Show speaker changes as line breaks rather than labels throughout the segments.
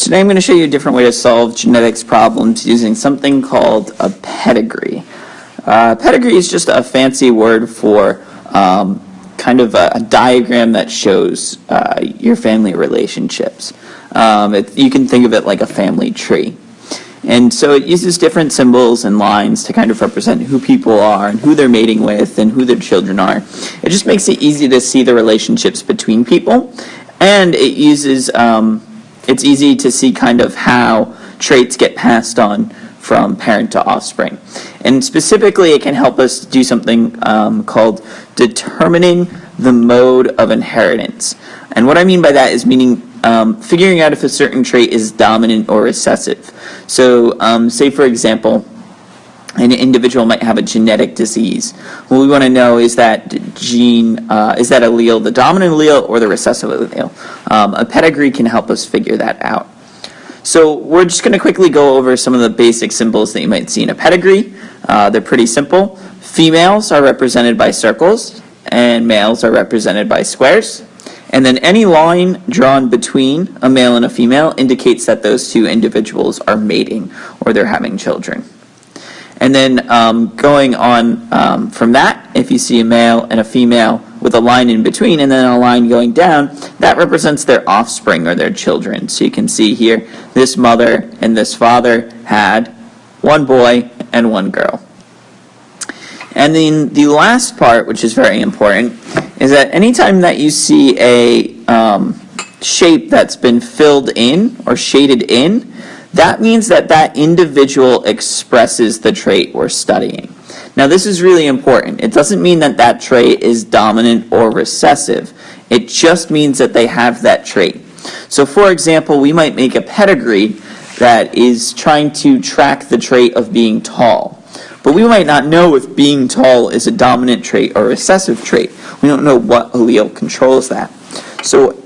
Today I'm going to show you a different way to solve genetics problems using something called a pedigree. Pedigree is just a fancy word for kind of a diagram that shows your family relationships. You can think of it like a family tree. And so it uses different symbols and lines to kind of represent who people are and who they're mating with and who their children are. It just makes it easy to see the relationships between people, and it uses it's easy to see kind of how traits get passed on from parent to offspring. And specifically, it can help us do something called determining the mode of inheritance. And what I mean by that is meaning figuring out if a certain trait is dominant or recessive. So say, for example, an individual might have a genetic disease. What we want to know is that is that allele the dominant allele or the recessive allele? A pedigree can help us figure that out. So we're just going to quickly go over some of the basic symbols that you might see in a pedigree. They're pretty simple. Females are represented by circles, and males are represented by squares. And then any line drawn between a male and a female indicates that those two individuals are mating or they're having children. And then going on from that, if you see a male and a female with a line in between and then a line going down, that represents their offspring or their children. So you can see here, this mother and this father had one boy and one girl. And then the last part, which is very important, is that anytime that you see a shape that's been filled in or shaded in, that means that that individual expresses the trait we're studying. Now, this is really important. It doesn't mean that that trait is dominant or recessive. It just means that they have that trait. So, for example, we might make a pedigree that is trying to track the trait of being tall. But we might not know if being tall is a dominant trait or a recessive trait. We don't know what allele controls that. So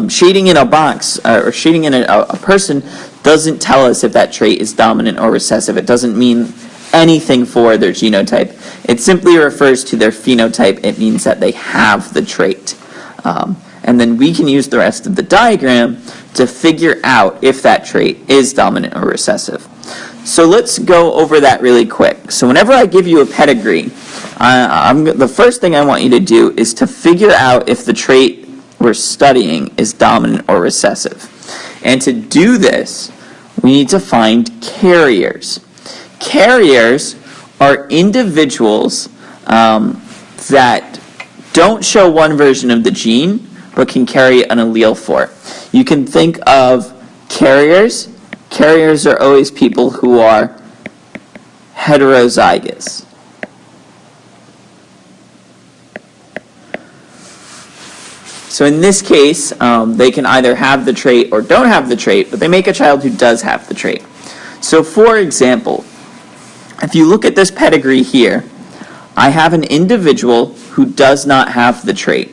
shading in a box or shading in a person doesn't tell us if that trait is dominant or recessive. It doesn't mean anything for their genotype. It simply refers to their phenotype. It means that they have the trait. And then we can use the rest of the diagram to figure out if that trait is dominant or recessive. So let's go over that really quick. So whenever I give you a pedigree, the first thing I want you to do is to figure out if the trait we're studying is dominant or recessive. And to do this, we need to find carriers. Carriers are individuals that don't show one version of the gene, but can carry an allele for it. You can think of carriers. Carriers are always people who are heterozygous. So in this case, they can either have the trait or don't have the trait, but they make a child who does have the trait. So for example, if you look at this pedigree here, I have an individual who does not have the trait.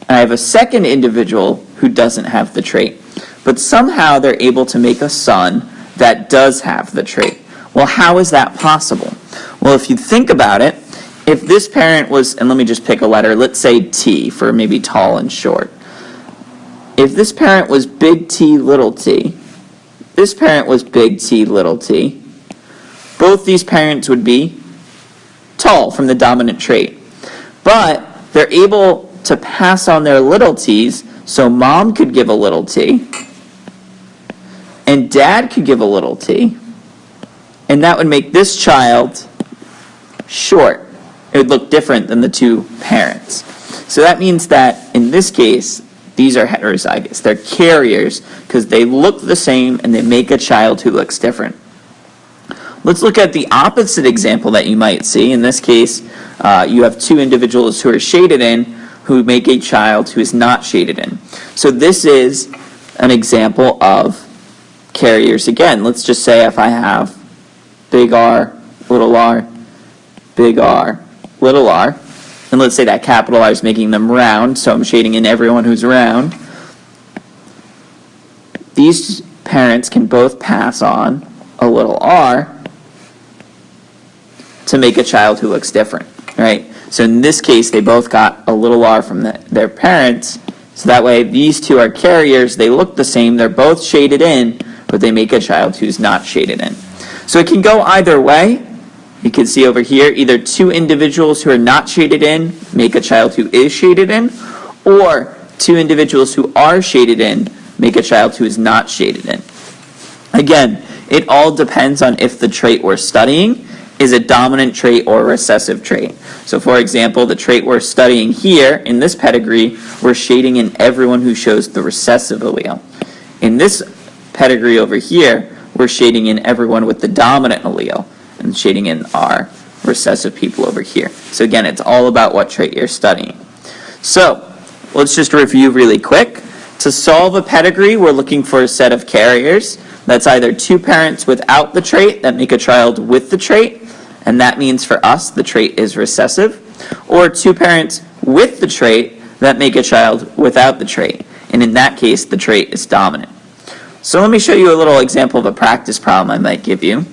I have a second individual who doesn't have the trait. But somehow they're able to make a son that does have the trait. Well, how is that possible? Well, if you think about it, if this parent was, and let me just pick a letter, let's say T for maybe tall and short. If this parent was big T, little t, this parent was big T, little t, both these parents would be tall from the dominant trait. But they're able to pass on their little t's, so mom could give a little t, and dad could give a little t, and that would make this child short. It would look different than the two parents. So that means that in this case, these are heterozygous. They're carriers because they look the same and they make a child who looks different. Let's look at the opposite example that you might see. In this case, you have two individuals who are shaded in who make a child who is not shaded in. So this is an example of carriers again. Let's just say if I have big R, little r, big R, little r, and let's say that capital R is making them round, so I'm shading in everyone who's round. These parents can both pass on a little r to make a child who looks different, right? So in this case, they both got a little r from their parents, So that way, these two are carriers. They look the same. They're both shaded in, but they make a child who's not shaded in. So it can go either way. You can see over here, either two individuals who are not shaded in make a child who is shaded in, or two individuals who are shaded in make a child who is not shaded in. Again, it all depends on if the trait we're studying is a dominant trait or a recessive trait. So for example, the trait we're studying here in this pedigree, we're shading in everyone who shows the recessive allele. In this pedigree over here, we're shading in everyone with the dominant allele and shading in our recessive people over here. So again, it's all about what trait you're studying. So let's just review really quick. To solve a pedigree, we're looking for a set of carriers. That's either two parents without the trait that make a child with the trait, and that means for us the trait is recessive, or two parents with the trait that make a child without the trait, and in that case the trait is dominant. So let me show you a little example of a practice problem I might give you.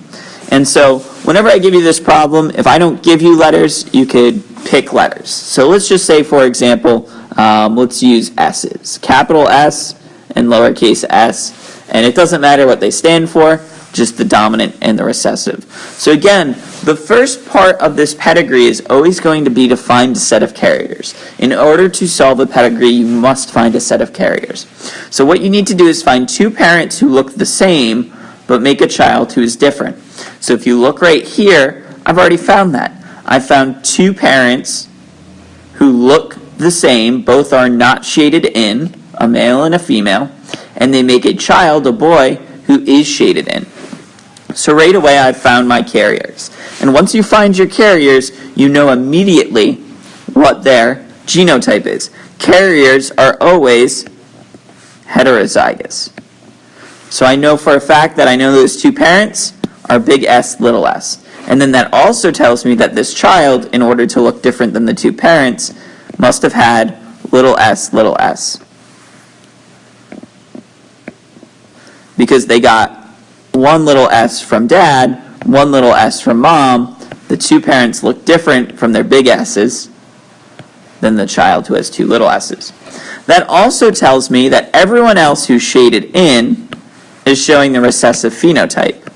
And so whenever I give you this problem, if I don't give you letters, you could pick letters. So let's just say, for example, let's use S's. Capital S and lowercase s. And it doesn't matter what they stand for, just the dominant and the recessive. So again, the first part of this pedigree is always going to be to find a set of carriers. In order to solve a pedigree, you must find a set of carriers. So what you need to do is find two parents who look the same, but make a child who is different. So if you look right here, I've already found that. I found two parents who look the same, both are not shaded in, a male and a female, and they make a child, a boy, who is shaded in. So right away I've found my carriers. And once you find your carriers, you know immediately what their genotype is. Carriers are always heterozygous. So I know for a fact that I know those two parents are big S, little s. And then that also tells me that this child, in order to look different than the two parents, must have had little s, little s. Because they got one little s from dad, one little s from mom. The two parents look different from their big s's than the child who has two little s's. That also tells me that everyone else who's shaded in is showing the recessive phenotype.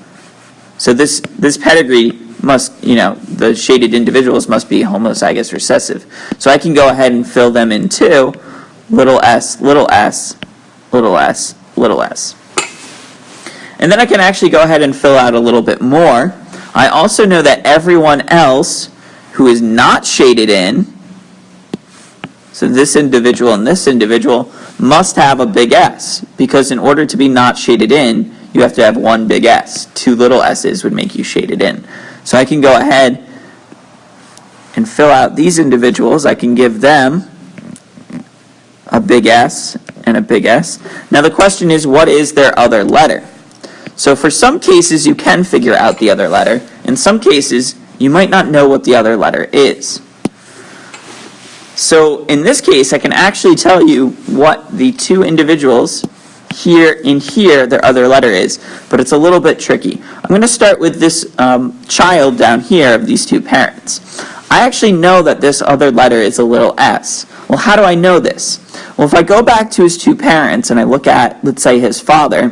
So this pedigree must, the shaded individuals must be homozygous recessive. So I can go ahead and fill them in too. Little s, little s, little s, little s. And then I can actually go ahead and fill out a little bit more. I also know that everyone else who is not shaded in, so this individual and this individual, must have a big S, because in order to be not shaded in, you have to have one big S. Two little s's would make you shaded in. So I can go ahead and fill out these individuals. I can give them a big S and a big S. Now the question is, what is their other letter? So for some cases, you can figure out the other letter. In some cases, you might not know what the other letter is. So in this case, I can actually tell you what the two individuals here and here, their other letter is, but it's a little bit tricky. I'm going to start with this child down here of these two parents. I actually know that this other letter is a little s. Well, how do I know this? Well, if I go back to his two parents and I look at, let's say, his father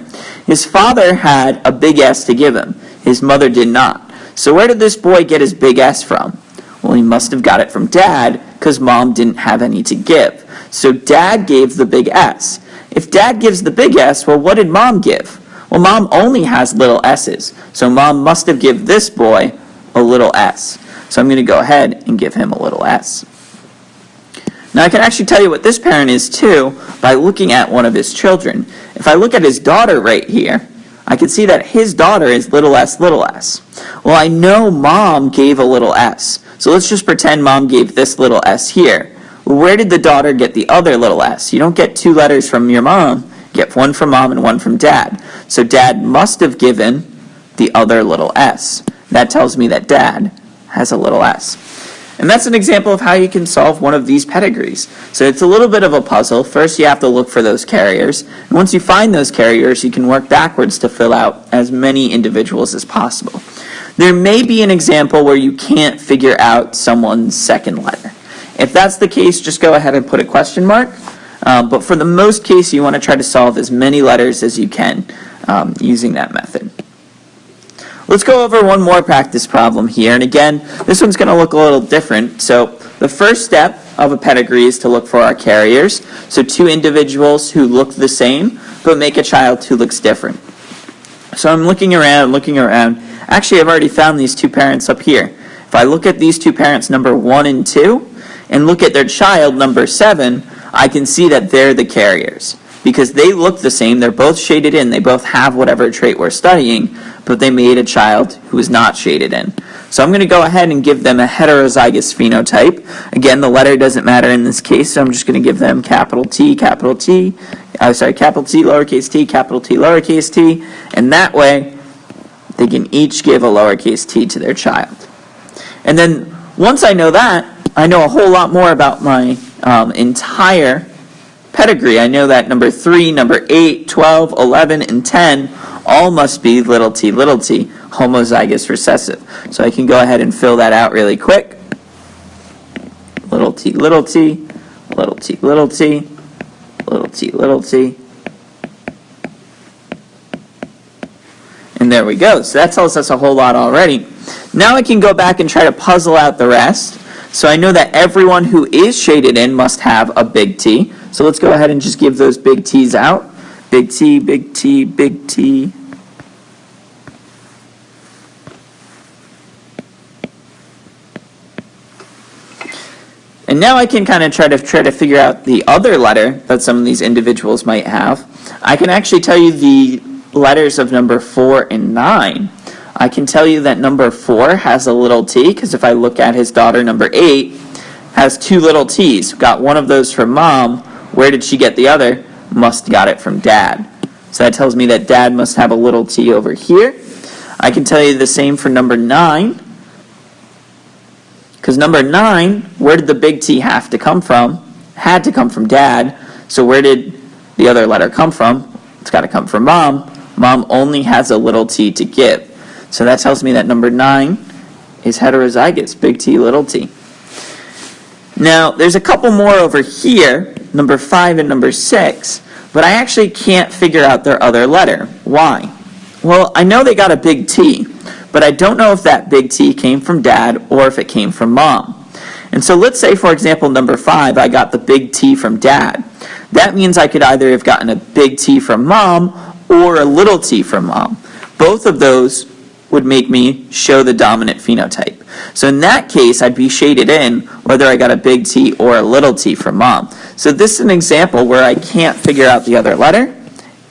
had a big S to give him. His mother did not. So where did this boy get his big S from? Well, he must have got it from dad, because mom didn't have any to give. So dad gave the big S. If dad gives the big S, well, what did mom give? Well, mom only has little s's. So mom must have given this boy a little s. So I'm going to go ahead and give him a little s. Now I can actually tell you what this parent is too by looking at one of his children. If I look at his daughter right here, I can see that his daughter is little s, little s. Well, I know mom gave a little s. So let's just pretend mom gave this little s here. Well, where did the daughter get the other little s? You don't get two letters from your mom. You get one from mom and one from dad. So dad must have given the other little s. That tells me that dad has a little s. And that's an example of how you can solve one of these pedigrees. So it's a little bit of a puzzle. First, you have to look for those carriers. And once you find those carriers, you can work backwards to fill out as many individuals as possible. There may be an example where you can't figure out someone's second letter. If that's the case, just go ahead and put a question mark. But for the most case, you want to try to solve as many letters as you can using that method. Let's go over one more practice problem here. And again, this one's going to look a little different. So the first step of a pedigree is to look for our carriers. So two individuals who look the same, but make a child who looks different. So I'm looking around. Actually, I've already found these two parents up here. If I look at these two parents, number 1 and 2, and look at their child, number 7, I can see that they're the carriers. Because they look the same, they're both shaded in, they both have whatever trait we're studying, but they made a child who is not shaded in. So I'm going to go ahead and give them a heterozygous phenotype. Again, the letter doesn't matter in this case, so I'm just going to give them capital T, capital T, lowercase t, capital T, lowercase t, and that way they can each give a lowercase t to their child. And then once I know that, I know a whole lot more about my entire pedigree. I know that number 3, number 8, 12, 11, and 10 all must be little t, homozygous recessive. So I can go ahead and fill that out really quick. Little t, little t, little t, little t, little t, little t. And there we go. So that tells us a whole lot already. Now I can go back and try to puzzle out the rest. So I know that everyone who is shaded in must have a big T. So let's go ahead and just give those big T's out. Big T, big T, big T. And now I can kind of try to figure out the other letter that some of these individuals might have. I can actually tell you the letters of number 4 and 9. I can tell you that number 4 has a little t, because if I look at his daughter, number 8, has 2 little t's. Got one of those from mom. Where did she get the other? Must got it from dad. So that tells me that dad must have a little t over here. I can tell you the same for number 9. Because number 9, where did the big T have to come from? Had to come from dad. So where did the other letter come from? It's got to come from mom. Mom only has a little t to give. So that tells me that number 9 is heterozygous, big T, little t. Now, there's a couple more over here, number 5 and number 6, but I actually can't figure out their other letter. Why? Well, I know they got a big T, but I don't know if that big T came from dad or if it came from mom. And so let's say, for example, number 5, I got the big T from dad. That means I could either have gotten a big T from mom or a little t from mom. Both of those would make me show the dominant phenotype. So in that case, I'd be shaded in whether I got a big T or a little t from mom. So this is an example where I can't figure out the other letter,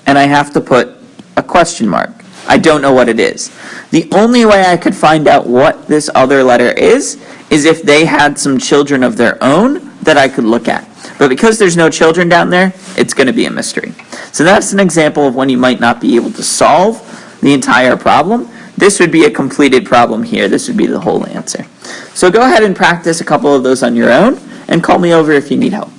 and I have to put a question mark. I don't know what it is. The only way I could find out what this other letter is if they had some children of their own that I could look at. But because there's no children down there, it's going to be a mystery. So that's an example of when you might not be able to solve the entire problem. This would be a completed problem here. This would be the whole answer. So go ahead and practice a couple of those on your own, and call me over if you need help.